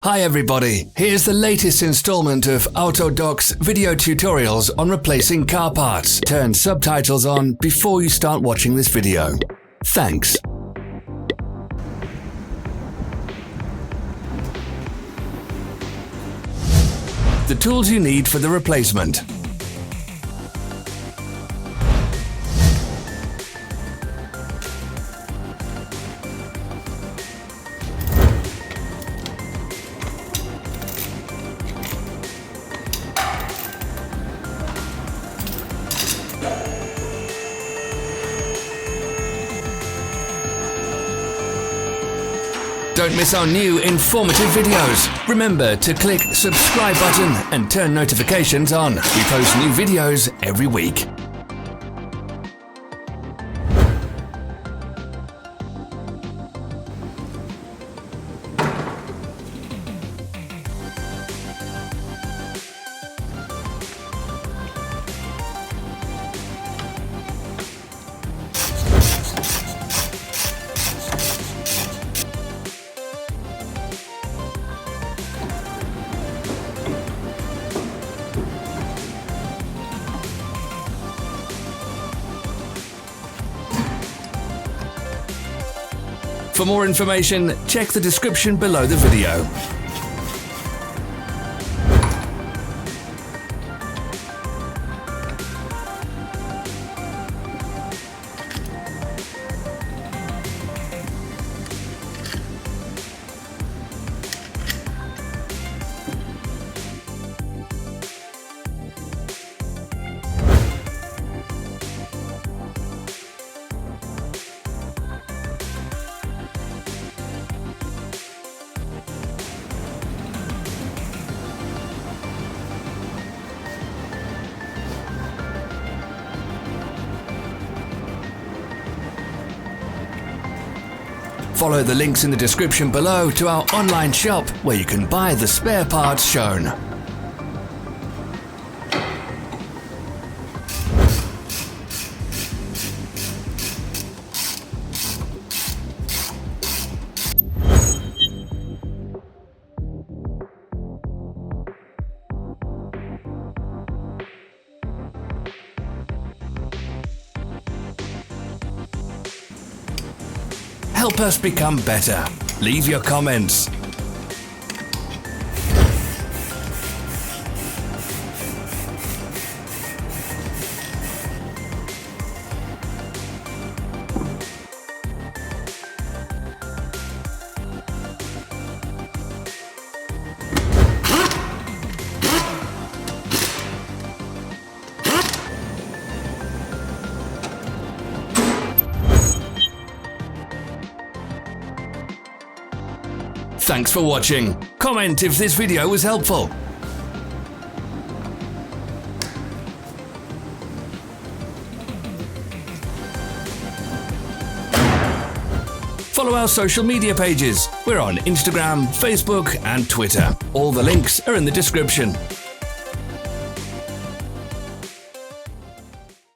Hi everybody, here's the latest installment of Autodoc's video tutorials on replacing car parts. Turn subtitles on before you start watching this video. Thanks. The tools you need for the replacement. Don't miss our new informative videos. Remember to click subscribe button and turn notifications on. We post new videos every week. For more information, check the description below the video. Follow the links in the description below to our online shop where you can buy the spare parts shown. Help us become better. Leave your comments. Thanks for watching. Comment if this video was helpful. Follow our social media pages. We're on Instagram, Facebook and Twitter. All the links are in the description.